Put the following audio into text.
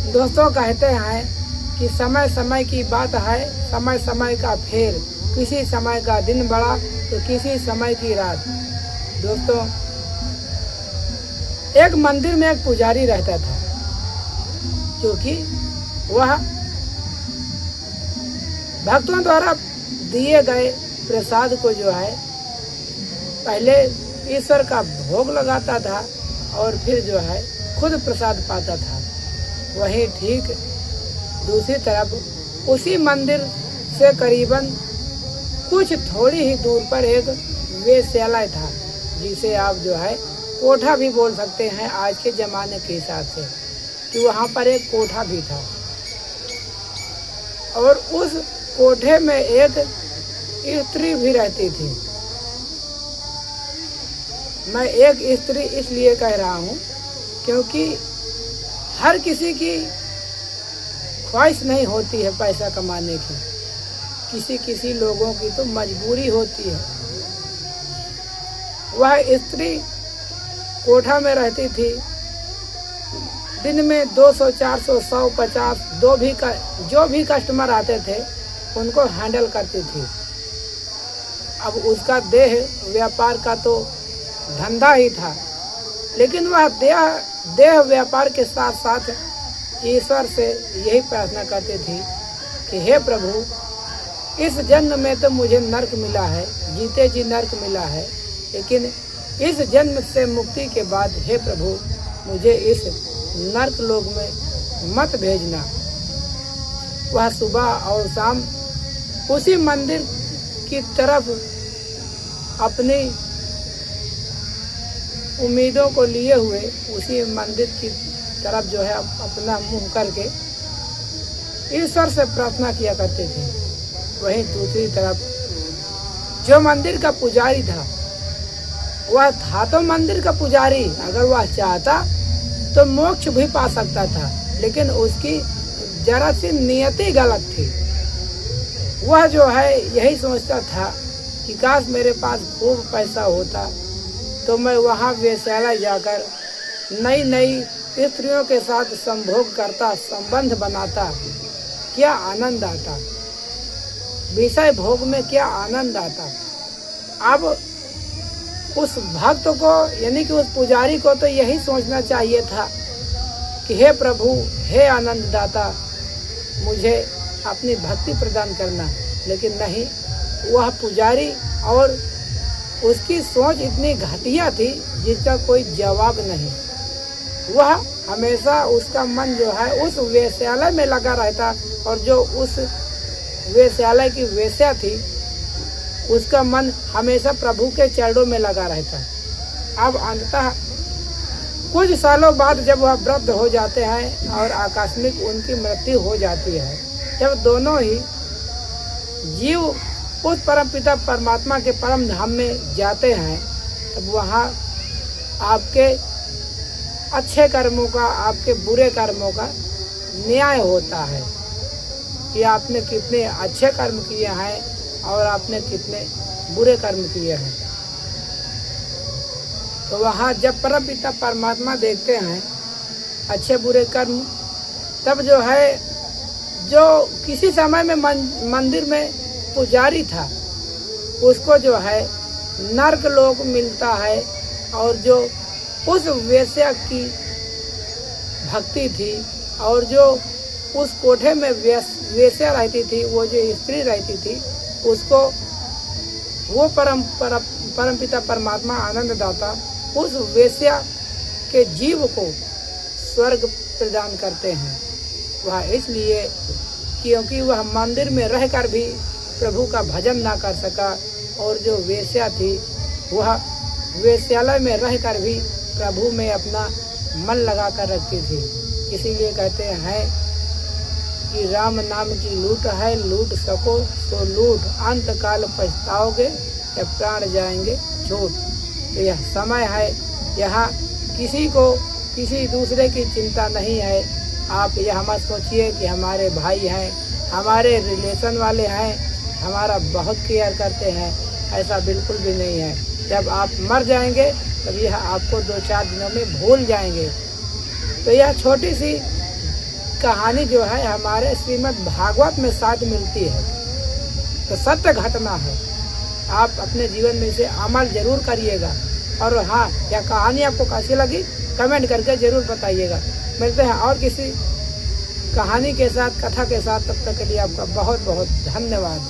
दोस्तों कहते हैं कि समय समय की बात है, समय समय का फेर, किसी समय का दिन बड़ा तो किसी समय की रात। दोस्तों, एक मंदिर में एक पुजारी रहता था, क्योंकि वह भक्तों द्वारा दिए गए प्रसाद को जो है पहले ईश्वर का भोग लगाता था और फिर जो है खुद प्रसाद पाता था। वहीं ठीक दूसरी तरफ उसी मंदिर से करीबन कुछ थोड़ी ही दूर पर एक वेश्यालय था, जिसे आप जो है कोठा भी बोल सकते हैं आज के ज़माने के हिसाब से, कि वहाँ पर एक कोठा भी था। और उस कोठे में एक स्त्री भी रहती थी। मैं एक स्त्री इसलिए कह रहा हूँ क्योंकि हर किसी की ख्वाहिश नहीं होती है पैसा कमाने की, किसी लोगों की तो मजबूरी होती है। वह स्त्री कोठा में रहती थी, दिन में 200, 400, 100, 50 जो भी कस्टमर आते थे उनको हैंडल करती थी। अब उसका देह व्यापार का तो धंधा ही था, लेकिन वह देह व्यापार के साथ साथ ईश्वर से यही प्रार्थना करती थी कि हे प्रभु, इस जन्म में तो मुझे नर्क मिला है, जीते जी नर्क मिला है, लेकिन इस जन्म से मुक्ति के बाद हे प्रभु मुझे इस नर्क लोक में मत भेजना। वह सुबह और शाम उसी मंदिर की तरफ अपनी उम्मीदों को लिए हुए उसी मंदिर की तरफ जो है अपना मुंह करके ईश्वर से प्रार्थना किया करते थे। वहीं दूसरी तरफ जो मंदिर का पुजारी था, वह था तो मंदिर का पुजारी, अगर वह चाहता तो मोक्ष भी पा सकता था, लेकिन उसकी जरा सी नियति गलत थी। वह जो है यही सोचता था कि काश मेरे पास खूब पैसा होता तो मैं वहाँ वेश्यालय जाकर नई नई स्त्रियों के साथ संभोग करता, संबंध बनाता, क्या आनंद आता, विषय भोग में क्या आनंद आता। अब उस भक्त को यानी कि उस पुजारी को तो यही सोचना चाहिए था कि हे प्रभु, हे आनंद दाता, मुझे अपनी भक्ति प्रदान करना, लेकिन नहीं, वह पुजारी और उसकी सोच इतनी घटिया थी जिसका कोई जवाब नहीं। वह हमेशा उसका मन जो है उस वेश्यालय में लगा रहता, और जो उस वेश्यालय की वेश्या थी उसका मन हमेशा प्रभु के चरणों में लगा रहता। अब अंततः कुछ सालों बाद जब वह वृद्ध हो जाते हैं और आकस्मिक उनकी मृत्यु हो जाती है, जब दोनों ही जीव उस परमपिता परमात्मा के परम धाम में जाते हैं, तब वहाँ आपके अच्छे कर्मों का, आपके बुरे कर्मों का न्याय होता है कि आपने कितने अच्छे कर्म किए हैं और आपने कितने बुरे कर्म किए हैं। तो वहाँ जब परमपिता परमात्मा देखते हैं अच्छे बुरे कर्म, तब जो है जो किसी समय में मंदिर में पुजारी था उसको जो है नर्क लोक मिलता है, और जो उस वेश्या की भक्ति थी और जो उस कोठे में वेश्या रहती थी, वो जो स्त्री रहती थी, उसको वो परमपिता परमात्मा आनंद दाता उस वेश्या के जीव को स्वर्ग प्रदान करते हैं। वह इसलिए क्योंकि वह मंदिर में रहकर भी प्रभु का भजन ना कर सका, और जो वेश्या थी वह वेश्यालय में रहकर भी प्रभु में अपना मन लगा कर रखती थी। इसीलिए कहते हैं कि राम नाम की लूट है, लूट सको तो लूट, अंत काल पछताओगे जब प्राण जाएंगे छूट। तो यह समय है, यहाँ किसी को किसी दूसरे की चिंता नहीं है। आप यह मत सोचिए कि हमारे भाई हैं, हमारे रिलेशन वाले हैं, हमारा बहुत केयर करते हैं, ऐसा बिल्कुल भी नहीं है। जब आप मर जाएंगे तब यह आपको 2-4 दिनों में भूल जाएंगे। तो यह छोटी सी कहानी जो है हमारे श्रीमद् भागवत में साथ मिलती है, तो सत्य घटना है। आप अपने जीवन में इसे अमल जरूर करिएगा। और हाँ, यह कहानी आपको कैसी लगी कमेंट करके जरूर बताइएगा। मिलते हैं और किसी कहानी के साथ, कथा के साथ। तब तक के लिए आपका बहुत बहुत धन्यवाद।